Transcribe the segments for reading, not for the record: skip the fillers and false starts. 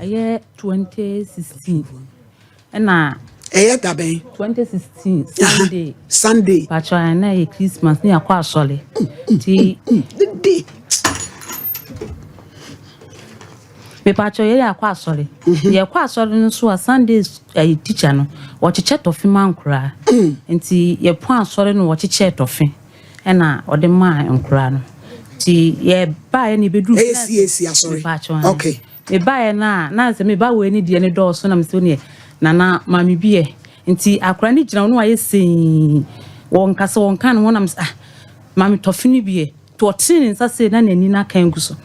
aye 2016 na 2016 Sunday pacha na Christmas ni akwa asole ti me pacha ye akwa asole ye kwa asole nso a Sunday teacher no wo cheche tofi mankura nti ye po asole no wo cheche tofi na ode ma nkura no ti ye ba ye ni bedru AC asore okay me ba ye na se me ba we ni de ne do so na me se ne nana mami bie nti akura ni gina no aye sen won kase won kan won am mami tofini bie to tin nsa se na nani na kan guso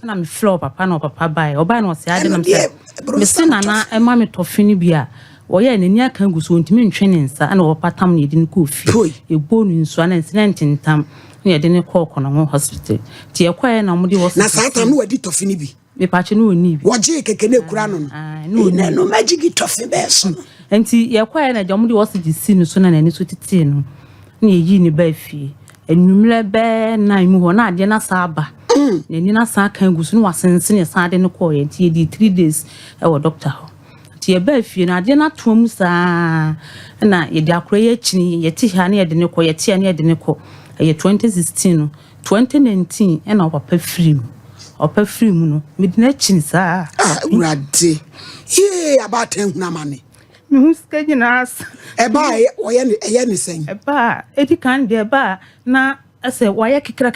na me floor papa na papa bai oba na o se ade na me se nana e mami tofini bia wo ye nani akan guso ntimi ntwe ne nsa na wo patam ne edin ko fi e bonu nso na incident ntam ne ede ne call kono ho hospital ti e kwae na mudi wo na satan no wadi tofini bi me pache no oni bi woje keke ne kura no no magic tofi beso enti ye kwae na jamudi wo se disi no so na nani so tete no na yi ni ba fie enumle be na imu ho na ade na saba nani na sa kan gusu no wasense ne sa ade ne call ye ti di 3 days e wo doctor ho ti e ba fie na ade na to mu sa na ye di akora ye chini ye ti ha na ye de ne call ye ti na ye de ne call ye 2016 2019 e na papa free opa free mu no medina chin sa urade ye about na mane me hu ska ginas e ba oye ne sen e ba edi kan de ba na ase waya kekra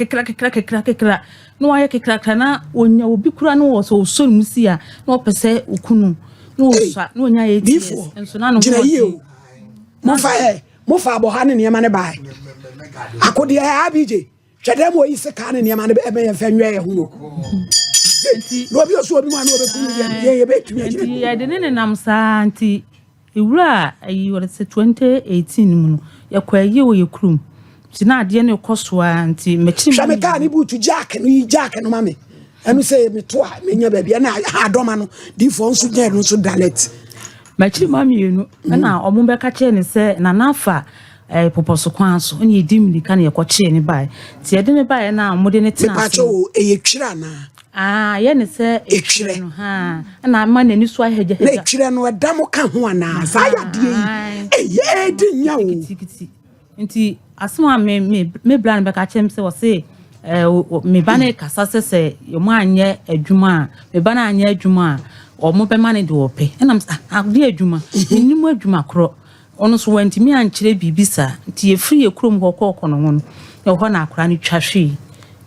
no waya kekra na onya obi kura no wo so so mu sia na opese okunu no so na onya ye ti enso na no mo fa bo ha ne ne ma ne ba akodi ya abije Chadem wo ise kan ne ma ne be ye fa nwe ye hu no bi oso obi ma no be kunu ye be tumi agire ye de ne nam sa nti ewura ayi wo se 2018 mu no ye kwa ye wo ye krum ti na ade ne koso nti mechi me ka ni butu jack no ma me enu se me to a me nya ba bia na adoma no di fo nso nya no so dalet mechi ma mi enu na omo be ka che ne se na nafa poposo kwanso oni edim lika na yekoche ni bai ti ede ne bai na amode ne tena me pacho eyetwira na ye ne se etwire no ha na ama na ni so aheje na etwire no edam ka ho ana za ya de eye di nya o nti asema me blan be ka chem se wo se me bana kasa se yo mo anye adwuma me bana anye adwuma o mo be mane de ope na ade adwuma minnimu adwuma kro ono so wantimi ankire bibisa nti ye free ekrom kokko no ho no ho na akra ni twahwe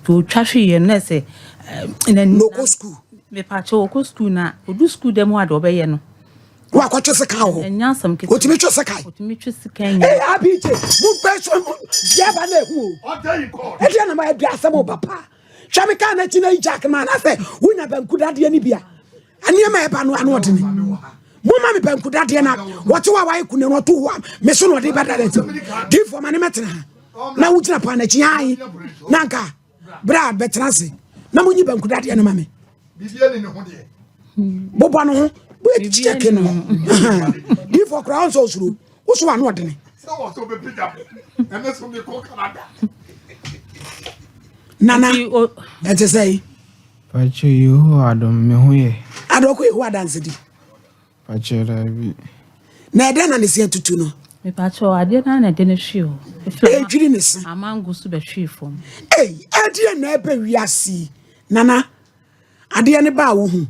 to twahwe ye na se no go school me pa cho ko school na odu school dem wa do be ye no wa kwa twese ka ho enyasam ke otimi twese kai otimi twese kan ye abije mu beso ya ba na hu o dey call e dia na ma adu asem papa twame ka na tina jack man afa wunya banku dade ni bia aniema e ba no ano odini Mama me banku dade na what wa wai kunu no to wa me so no de badale to give for mane metena na wugina pa na chi ai nanka bra betrase na munyi banku dade na mame bibia ni ho de bobo no ho bo e check no give for crown so suru wo so ano odene so wo so be pija e me so me ko Canada nana e te say pacho you adom me ho ye adoko e ho adanse di Pachera bi na ede na ne se tutu no me pacho ade na de ne hwe o e dwiri ne se amango so be hwe fom ade na ebe wiase nana ade ne ba wo hu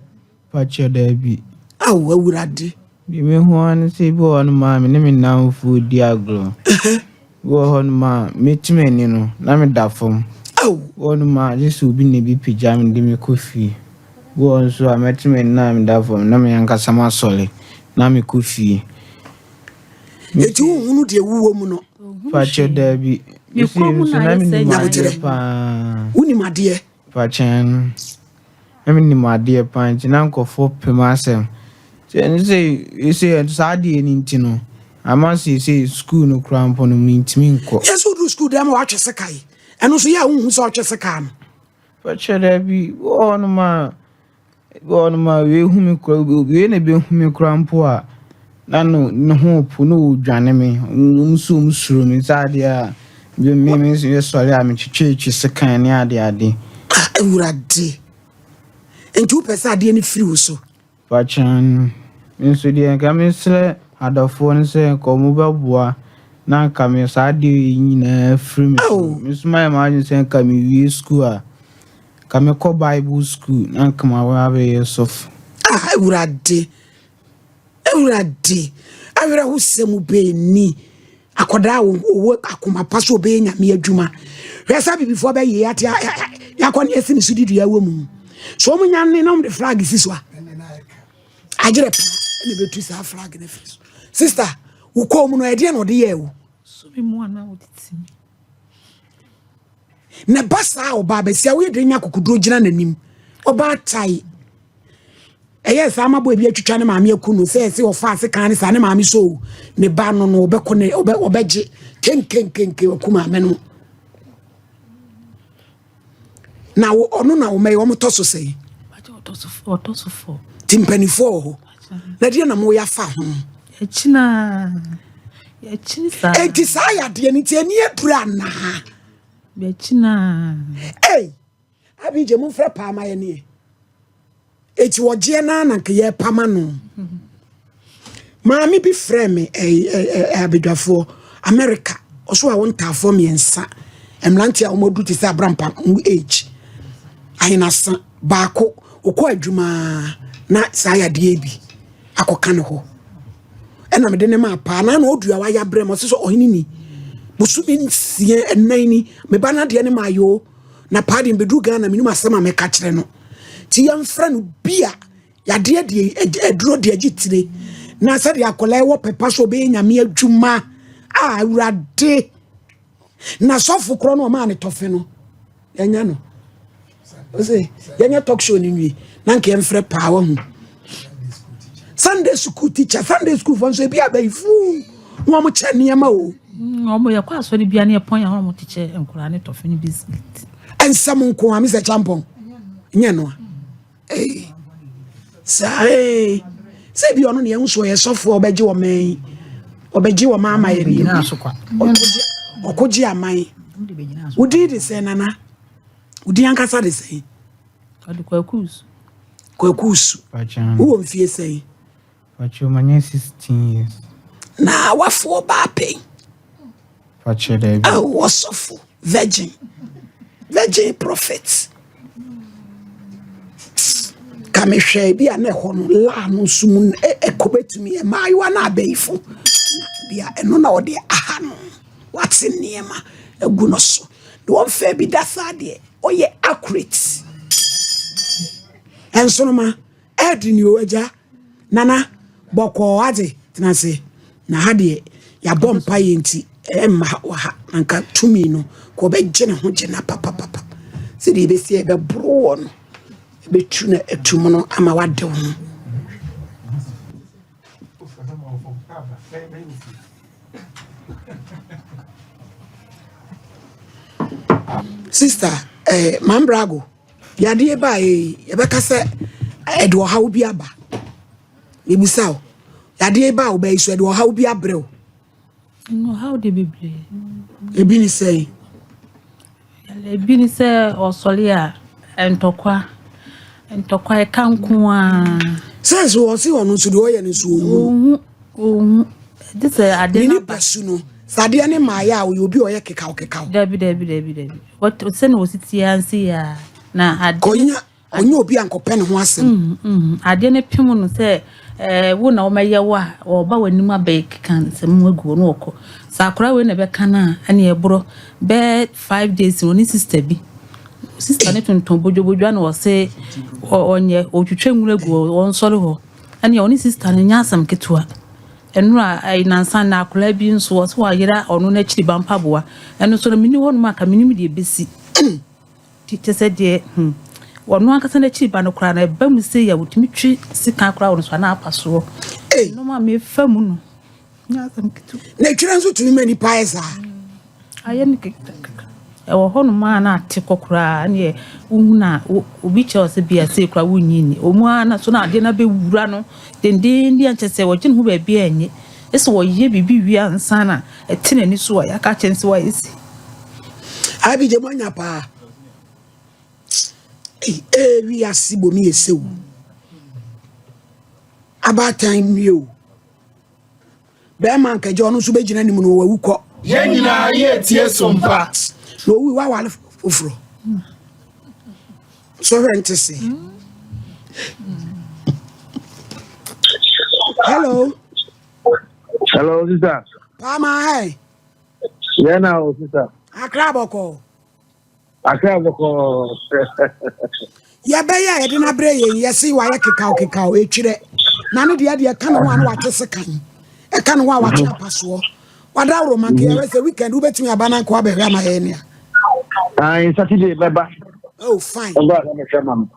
pachera bi awu awurade bi me ho an se bi won ma me ne me na fu di agro wo hon ma metimeni no na me da fom awu won ma jesu bi ne bi pijam ndi me kofi wo so ametimeni na me da fom na me yanka sama sole na me kofi eti hunu de wuwo mu no pachera bi me ko mu na se pa uni made pachen emi ni made pa ntina nkofo pemasem you say sadi eni ntino amasi say school no crampo no mintimi nko yes do school dem wa twese kai eno so ya hu so twese kai no pachera bi wonu ma we hu mi kro we na be hu mi crampo a nanu no hope no dwane me umsuro mi sadi a be me so sori a me twetwe sekan ne ade awurade entu pesa ade ni free wo so Pachan, Miss Udia, Camisle, had a phone say, come over bois. Now come your side in free Miss my imagine saying, come you school. Come your Bible school, now come away yourself. I would have day. I would have day. I would have some obey ni. Akoda work akoma pass obey na me adwuma. Resa bi before be ye ati yakon yesi ni sudi dua wom. So mo nyan ne nom the flag siswa. Agere pa na betu sa flag na face. Sister, wo ko mu no e de na ode ye wo. So bi mu ana oditi. Na basa oba be sia we de nya kokudro gina nanim. Oba tai. Eye sama bo ebi atwitwa ne maame akunu se ofa ase kan ne sa ne maame so ne ba no no obeko ne obeje kenkenkenke akuma me no na wo ono na wo me wo moto so sei otoso fo timpani fo ho na dia na mo ya fa ho echini sa enti sa ya de ni tie ni epura na echina abije mo fra pa ma ye ne eti woje na na ke ye pama no maami bi frɛ me abedwafo America oso a wontafo miensa emlantia omodu ti se abrampa age ayina san baako okɔ adwuma na saya de bi akoka ne ho ɛna me de ne ma pa na odua wa ya brɛ mo so ohini ni busumi nsie enan ni me ba na de ne ma yo na pa de bedu Ghana minima asema me ka kyerɛ no ti yamfra no bia ya de eduro de agitire na sa de akola wo pepa so be nyame adwuma awurade na sofo kro no ma ne tofe no yanya no ose yanya talk show ni nwi na nke yamfra pa wa hu Sunday school teacher Sunday school fon so bia ba fu no mo che ne ma o omo ye kwa so ni bia ne pon ya ho mo teacher enkura ne tofe ni biscuit ensam nko ami se champon nya no say bi ono ne enso ye sofo obeji wo man obeji wo mama ye bi na so kwa okoji aman udi de se nana udi ankasa de se adu kwakusu wo mfie se Pacho manye 16 years na wafo ba pe Pacho de bi wasofo virgin prophet kame hwe bia na ho no la no sum ekobetumi e maiwa na abaifo bia eno na ode aha no what's niema egu no so de won fa bi dasa de oye accurate enso no ma edini owaja nana boko ade tenase na ha de ya bompa yenti emma wa ha nanka tumi no ko be gene ho gene papa se de be sie be bro no betuna etum no ama wade ho sister mambrago yade ba ye be ka se edo ha obi aba ebusao yade ba o be so edo ha obi abreo no how dey bebre ebi ni say osole a entokwa e kanku a sense wo si onu so de oye ni so ohu this ade na pasu no sade ne maaya o obi oye keka dabi what say no siti ansi ya na ade konya onye obi ankopɛ ne ho asem ade ne pim no say wo na o maye wa o ba wanim abek kan sem agu no okɔ sakura we na be kana ane ebro be 5 days no ni sister bi sister ne tonton bojobojo na wo se onye otwetwe nwura gu won sori ho ane oni sister ne nya asam ketua enura ai nansa na akura bi nso wo so ayira onu na chiri bampa boa eno so mini wonu maka mini mi de besi ti se de wonu akasa na chiri ba no kura na ba mu se ya wotimi twi sika kura wonu so na apaso no ma me famu no nya asam ketu na twira nso tumi mani paesa ayen ewo hono ma na ate kokura ne uhuna obi che se bia se kura wunyini omu ana so na ade na be wura no dende ndi anchese wo gin hu ba bia enye eso wo ye bibi wi ansa na etene ni so ya ka chense wa esi abi je manya pa wi asibo mi esewu about time you. Bearman can join us to be in any moon who call. Yenina, yet, yes, SOMPA. No, we were for. So, to say. Hello. Hello, sister. Pama, hi. Yeah, now, sister. A crab or call. I can't call. Ya beya e de na bre ye yesi wa ye keka e twire na ne de de ka no wa na wa tese kan e ka no wa wa twa paso wa da ro man ke we say weekend we betumi abana ko abehwe ama ye ne Ah, Saturday baba. oh fine Baba na me chama.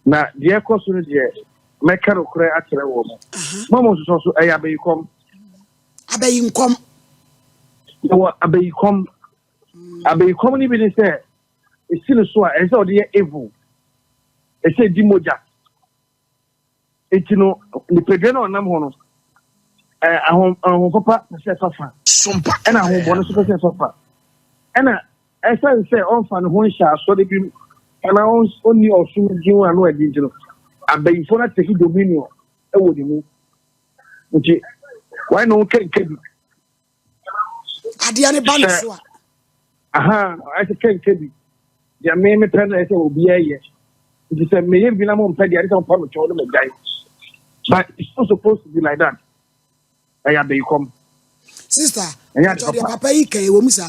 Na de ko so ne de me ka ro kure akere wo mo. Mama so e ya be kom. abayi nkom Wo abe kom. Abe kom ni bi ni say e sine so a e say o de evil. E say di moja. Etino ni pedre no nam ho no. Ahon papa se fafa. SOMPA. Ena ahon bo no so se fafa. Ena e say on fa no ho sha so de bi ana oni osu jiwa no adi jino. Abe fo na take dominion e wo di mu. Nti why no kenkebi. ade ane ba no so a Aha, I say kenkebi. Dia me pen e say obi aye. Nti say me yen bi na mo mpa dia dey on cho no me guy. But it's not supposed to be like that. I have become. sister Yeah, to de papa yi kai wo musa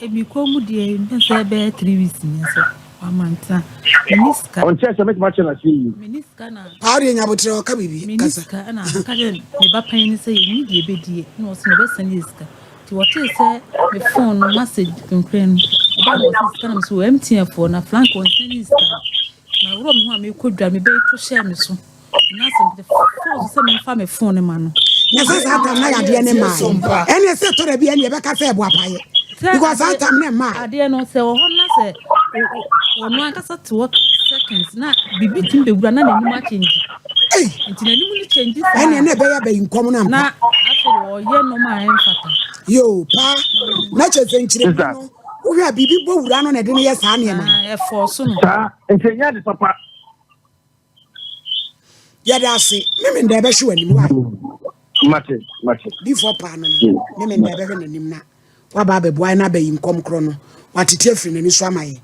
ebi ko mu de nse be 3 weeks ni so amanta miniska On chest, I make much and I see you. miniska na pa ode nya botre o ka bibi kasa miniska na ka de me ba pan ni say ni de be die no so be send iska ti what say me phone no message konkren ba no iska na so MTN phone na flank on send iska na wuro me ho a me kodwa me be to share me so na some the phone so me fa me phone ma no na say that time na ya de ne ma ene say to da bi ene be ka say bo apaye because that time ne ma ade no say o hon na say ono akasa to work seconds na bibi tim be gura na nanim a change eh nti nanim ni change ene ne be ya be nkom na na mpa after o ye no ma en fata yo pa na che senchire no wo hwa bibi bo wura no na de ne ye sa ne ma na e force no And say, yeah, the papa. ya da se me nda be hwe anim wa Mate. before pa no me nda be hwe anim na wa ba be boy na be nkom kro no watete afiri nani so amaye